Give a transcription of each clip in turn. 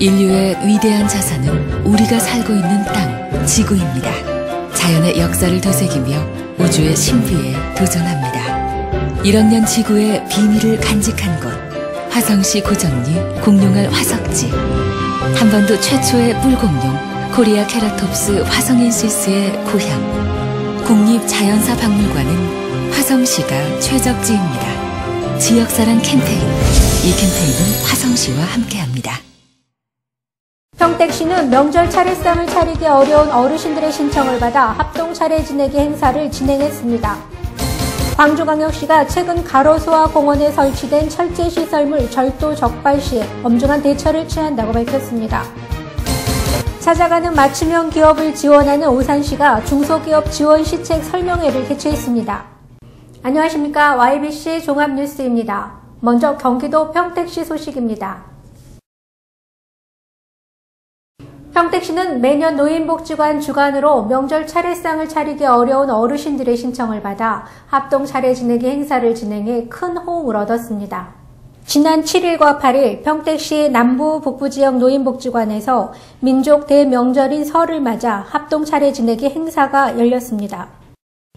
인류의 위대한 자산은 우리가 살고 있는 땅, 지구입니다. 자연의 역사를 되새기며 우주의 신비에 도전합니다. 1억 년 지구의 비밀을 간직한 곳, 화성시 고정리 공룡알 화석지. 한반도 최초의 뿔공룡 코리아 케라톱스 화성인시스의 고향. 국립자연사 박물관은 화성시가 최적지입니다. 지역사랑 캠페인. 이 캠페인은 화성시와 함께합니다. 평택시는 명절 차례상을 차리기 어려운 어르신들의 신청을 받아 합동 차례 지내기 행사를 진행했습니다. 광주광역시가 최근 가로수와 공원에 설치된 철제시설물 절도 적발 시에 엄중한 대처를 취한다고 밝혔습니다. 찾아가는 맞춤형 기업을 지원하는 오산시가 중소기업 지원 시책 설명회를 개최했습니다. 안녕하십니까. YBC 종합뉴스입니다. 먼저 경기도 평택시 소식입니다. 평택시는 매년 노인복지관 주관으로 명절 차례상을 차리기 어려운 어르신들의 신청을 받아 합동 차례 지내기 행사를 진행해 큰 호응을 얻었습니다. 지난 7일과 8일 평택시 남부 북부지역 노인복지관에서 민족 대명절인 설을 맞아 합동 차례 지내기 행사가 열렸습니다.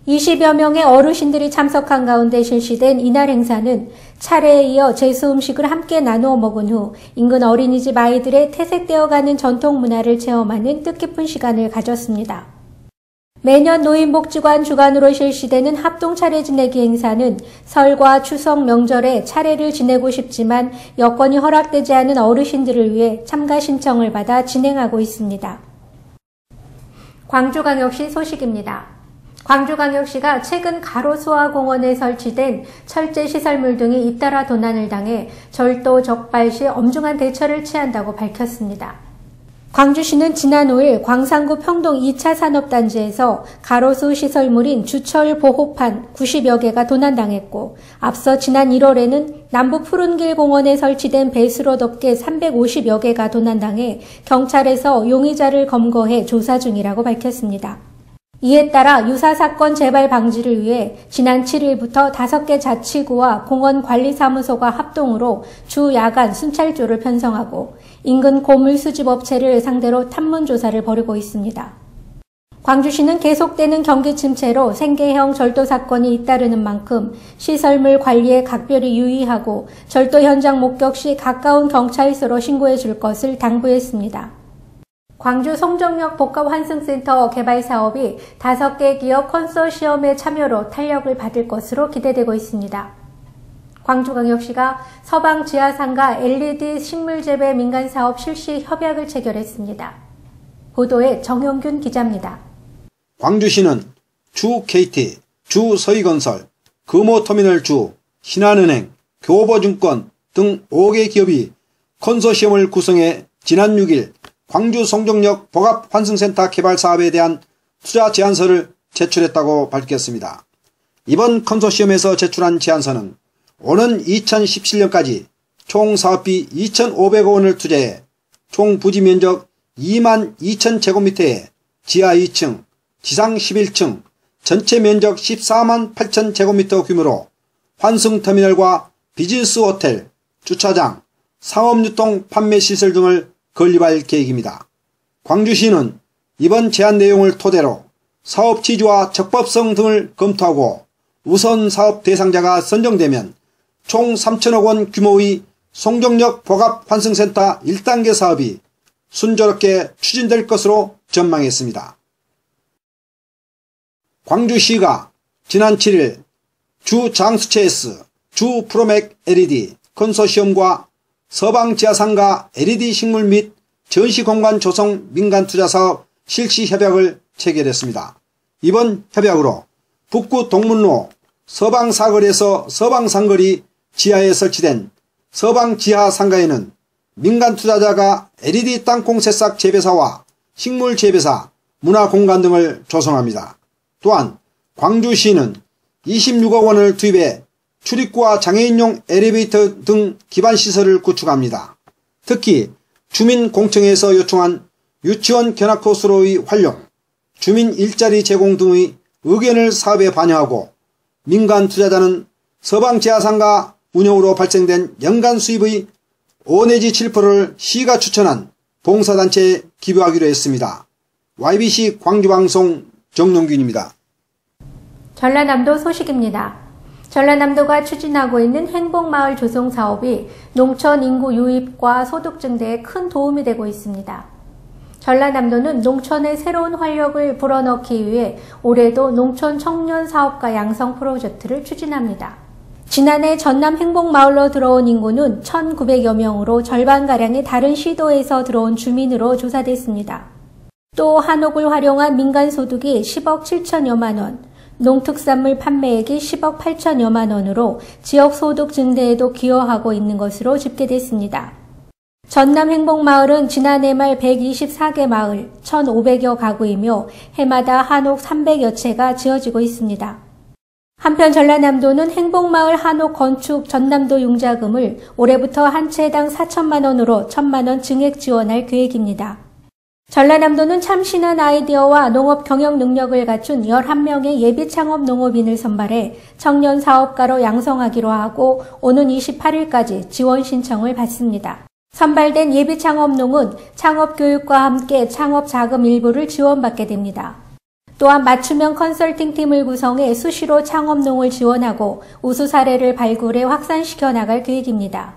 20여 명의 어르신들이 참석한 가운데 실시된 이날 행사는 차례에 이어 제수 음식을 함께 나누어 먹은 후 인근 어린이집 아이들의 퇴색되어가는 전통 문화를 체험하는 뜻깊은 시간을 가졌습니다. 매년 노인복지관 주관으로 실시되는 합동 차례 지내기 행사는 설과 추석 명절에 차례를 지내고 싶지만 여건이 허락되지 않은 어르신들을 위해 참가 신청을 받아 진행하고 있습니다. 광주광역시 소식입니다. 광주광역시가 최근 가로수와 공원에 설치된 철제시설물 등이 잇따라 도난을 당해 절도 적발 시 엄중한 대처를 취한다고 밝혔습니다. 광주시는 지난 5일 광산구 평동 2차 산업단지에서 가로수 시설물인 주철 보호판 90여 개가 도난당했고, 앞서 지난 1월에는 남부 푸른길 공원에 설치된 배수로 덮개 350여 개가 도난당해 경찰에서 용의자를 검거해 조사 중이라고 밝혔습니다. 이에 따라 유사 사건 재발 방지를 위해 지난 7일부터 5개 자치구와 공원관리사무소가 합동으로 주 야간 순찰조를 편성하고 인근 고물 수집 업체를 상대로 탐문 조사를 벌이고 있습니다. 광주시는 계속되는 경기 침체로 생계형 절도 사건이 잇따르는 만큼 시설물 관리에 각별히 유의하고 절도 현장 목격 시 가까운 경찰서로 신고해 줄 것을 당부했습니다. 광주 송정역 복합환승센터 개발 사업이 5개 기업 컨소시엄의 참여로 탄력을 받을 것으로 기대되고 있습니다. 광주광역시가 서방 지하상가 LED 식물재배 민간사업 실시 협약을 체결했습니다. 보도에 정영균 기자입니다. 광주시는 주 KT, 주 서희건설, 금호터미널주, 신한은행, 교보증권 등 5개 기업이 컨소시엄을 구성해 지난 6일 광주 송정역 복합환승센터 개발 사업에 대한 투자 제안서를 제출했다고 밝혔습니다. 이번 컨소시엄에서 제출한 제안서는 오는 2017년까지 총 사업비 2,500억 원을 투자해 총 부지 면적 2만 2천 제곱미터에 지하 2층, 지상 11층, 전체 면적 14만 8천 제곱미터 규모로 환승터미널과 비즈니스 호텔, 주차장, 상업유통 판매시설 등을 건립할 계획입니다. 광주시는 이번 제안 내용을 토대로 사업 취지와 적법성 등을 검토하고 우선 사업 대상자가 선정되면 총 3천억 원 규모의 송정역 복합환승센터 1단계 사업이 순조롭게 추진될 것으로 전망했습니다. 광주시가 지난 7일 주 장수체S, 주 프로맥 LED 컨소시엄과 서방지하상가 LED 식물 및 전시공간 조성 민간투자사업 실시 협약을 체결했습니다. 이번 협약으로 북구 동문로 서방사거리에서 서방상거리 지하에 설치된 서방지하상가에는 민간투자자가 LED 땅콩 새싹 재배사와 식물 재배사, 문화공간 등을 조성합니다. 또한 광주시는 26억 원을 투입해 출입구와 장애인용 엘리베이터 등 기반시설을 구축합니다. 특히 주민공청회에서 요청한 유치원 견학코스로의 활용, 주민 일자리 제공 등의 의견을 사업에 반영하고 민간 투자자는 서방지하상가 운영으로 발생된 연간 수입의 5 내지 7%를 시가 추천한 봉사단체에 기부하기로 했습니다. YBC 광주방송 정용균입니다. 전라남도 소식입니다. 전라남도가 추진하고 있는 행복마을 조성 사업이 농촌 인구 유입과 소득 증대에 큰 도움이 되고 있습니다. 전라남도는 농촌의 새로운 활력을 불어넣기 위해 올해도 농촌 청년 사업가 양성 프로젝트를 추진합니다. 지난해 전남 행복마을로 들어온 인구는 1,900여 명으로 절반가량이 다른 시도에서 들어온 주민으로 조사됐습니다. 또 한옥을 활용한 민간소득이 10억 7천여만 원, 농특산물 판매액이 10억 8천여만 원으로 지역소득 증대에도 기여하고 있는 것으로 집계됐습니다. 전남 행복마을은 지난해 말 124개 마을, 1,500여 가구이며 해마다 한옥 300여 채가 지어지고 있습니다. 한편 전라남도는 행복마을 한옥 건축 전남도 융자금을 올해부터 한 채당 4천만 원으로 1,000만 원 증액 지원할 계획입니다. 전라남도는 참신한 아이디어와 농업 경영 능력을 갖춘 11명의 예비 창업 농업인을 선발해 청년 사업가로 양성하기로 하고 오는 28일까지 지원 신청을 받습니다. 선발된 예비 창업농은 창업교육과 함께 창업 자금 일부를 지원받게 됩니다. 또한 맞춤형 컨설팅팀을 구성해 수시로 창업농을 지원하고 우수 사례를 발굴해 확산시켜 나갈 계획입니다.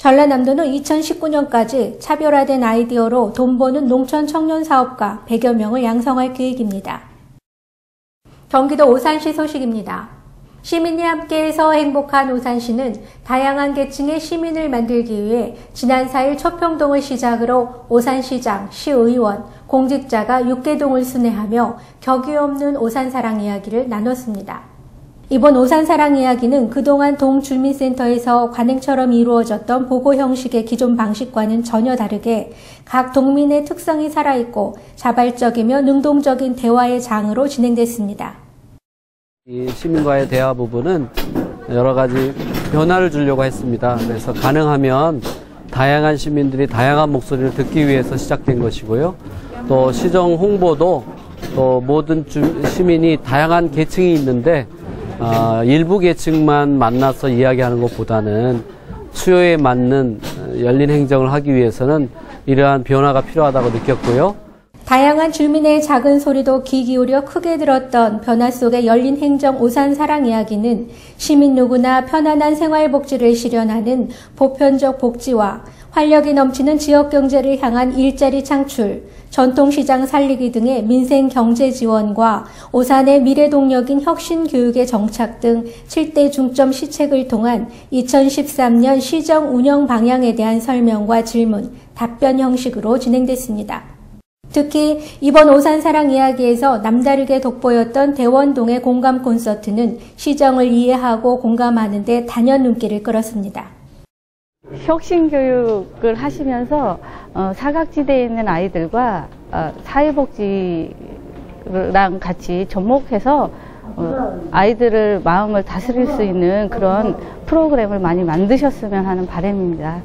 전라남도는 2019년까지 차별화된 아이디어로 돈 버는 농촌 청년 사업가 100여 명을 양성할 계획입니다. 경기도 오산시 소식입니다. 시민이 함께해서 행복한 오산시는 다양한 계층의 시민을 만들기 위해 지난 4일 초평동을 시작으로 오산시장, 시의원, 공직자가 6개동을 순회하며 격이 없는 오산사랑 이야기를 나눴습니다. 이번 오산사랑 이야기는 그동안 동주민센터에서 관행처럼 이루어졌던 보고 형식의 기존 방식과는 전혀 다르게 각 동민의 특성이 살아있고 자발적이며 능동적인 대화의 장으로 진행됐습니다. 이 시민과의 대화 부분은 여러 가지 변화를 주려고 했습니다. 그래서 가능하면 다양한 시민들이 다양한 목소리를 듣기 위해서 시작된 것이고요. 또 시정 홍보도 또 모든 시민이 다양한 계층이 있는데 일부 계층만 만나서 이야기하는 것보다는 수요에 맞는 열린 행정을 하기 위해서는 이러한 변화가 필요하다고 느꼈고요. 다양한 주민의 작은 소리도 귀 기울여 크게 들었던 변화 속의 열린 행정 오산사랑 이야기는 시민 누구나 편안한 생활복지를 실현하는 보편적 복지와 활력이 넘치는 지역경제를 향한 일자리 창출, 전통시장 살리기 등의 민생 경제 지원과 오산의 미래동력인 혁신교육의 정착 등 7대 중점 시책을 통한 2013년 시정 운영 방향에 대한 설명과 질문, 답변 형식으로 진행됐습니다. 특히 이번 오산사랑 이야기에서 남다르게 돋보였던 대원동의 공감 콘서트는 시정을 이해하고 공감하는 데 단연 눈길을 끌었습니다. 혁신교육을 하시면서 사각지대에 있는 아이들과 사회복지랑 같이 접목해서 아이들을 마음을 다스릴 수 있는 그런 프로그램을 많이 만드셨으면 하는 바람입니다.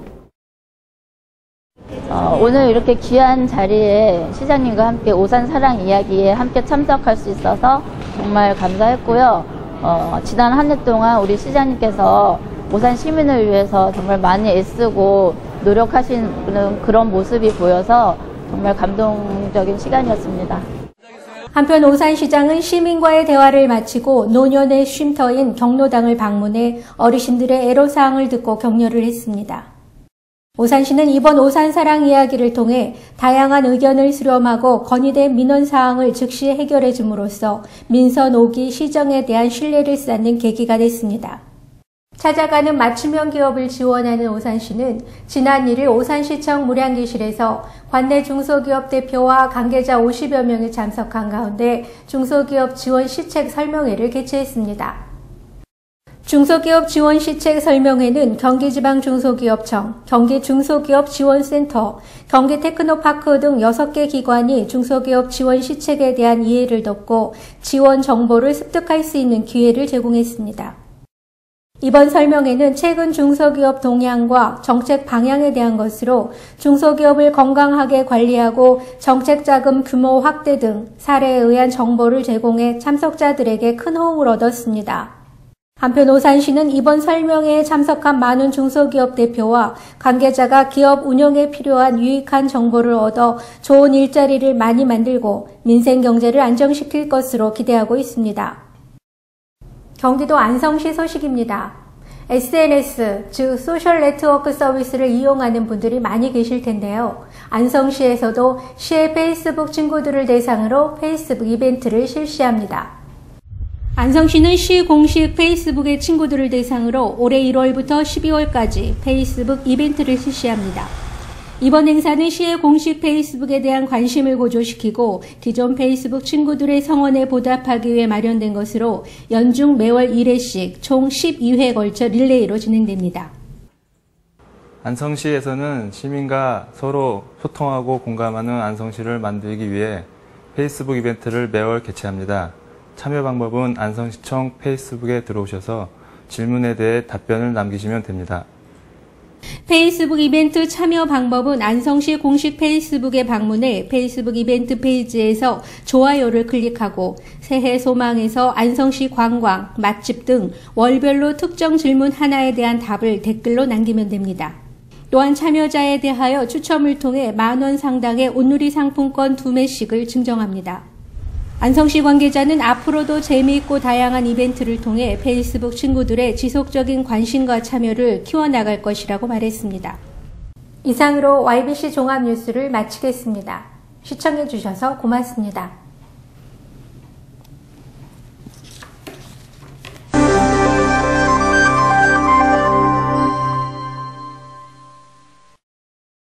오늘 이렇게 귀한 자리에 시장님과 함께 오산사랑 이야기에 함께 참석할 수 있어서 정말 감사했고요. 지난 한 해 동안 우리 시장님께서 오산 시민을 위해서 정말 많이 애쓰고 노력하시는 그런 모습이 보여서 정말 감동적인 시간이었습니다. 한편 오산시장은 시민과의 대화를 마치고 노년의 쉼터인 경로당을 방문해 어르신들의 애로사항을 듣고 격려를 했습니다. 오산시는 이번 오산사랑 이야기를 통해 다양한 의견을 수렴하고 건의된 민원사항을 즉시 해결해 줌으로써 민선 5기 시정에 대한 신뢰를 쌓는 계기가 됐습니다. 찾아가는 맞춤형 기업을 지원하는 오산시는 지난 1일 오산시청 무량기실에서 관내 중소기업 대표와 관계자 50여 명이 참석한 가운데 중소기업 지원 시책 설명회를 개최했습니다. 중소기업 지원 시책 설명회는 경기지방중소기업청, 경기중소기업지원센터, 경기테크노파크 등 6개 기관이 중소기업 지원 시책에 대한 이해를 돕고 지원 정보를 습득할 수 있는 기회를 제공했습니다. 이번 설명회는 최근 중소기업 동향과 정책 방향에 대한 것으로 중소기업을 건강하게 관리하고 정책자금 규모 확대 등 사례에 의한 정보를 제공해 참석자들에게 큰 호응을 얻었습니다. 한편 오산시는 이번 설명회에 참석한 많은 중소기업 대표와 관계자가 기업 운영에 필요한 유익한 정보를 얻어 좋은 일자리를 많이 만들고 민생 경제를 안정시킬 것으로 기대하고 있습니다. 경기도 안성시 소식입니다. SNS, 즉 소셜 네트워크 서비스를 이용하는 분들이 많이 계실 텐데요. 안성시에서도 시의 페이스북 친구들을 대상으로 페이스북 이벤트를 실시합니다. 안성시는 시 공식 페이스북의 친구들을 대상으로 올해 1월부터 12월까지 페이스북 이벤트를 실시합니다. 이번 행사는 시의 공식 페이스북에 대한 관심을 고조시키고 기존 페이스북 친구들의 성원에 보답하기 위해 마련된 것으로 연중 매월 1회씩 총 12회에 걸쳐 릴레이로 진행됩니다. 안성시에서는 시민과 서로 소통하고 공감하는 안성시를 만들기 위해 페이스북 이벤트를 매월 개최합니다. 참여 방법은 안성시청 페이스북에 들어오셔서 질문에 대해 답변을 남기시면 됩니다. 페이스북 이벤트 참여 방법은 안성시 공식 페이스북에 방문해 페이스북 이벤트 페이지에서 좋아요를 클릭하고 새해 소망에서 안성시 관광, 맛집 등 월별로 특정 질문 하나에 대한 답을 댓글로 남기면 됩니다. 또한 참여자에 대하여 추첨을 통해 만원 상당의 온누리 상품권 2매씩을 증정합니다. 안성시 관계자는 앞으로도 재미있고 다양한 이벤트를 통해 페이스북 친구들의 지속적인 관심과 참여를 키워나갈 것이라고 말했습니다. 이상으로 YBC 종합뉴스를 마치겠습니다. 시청해주셔서 고맙습니다.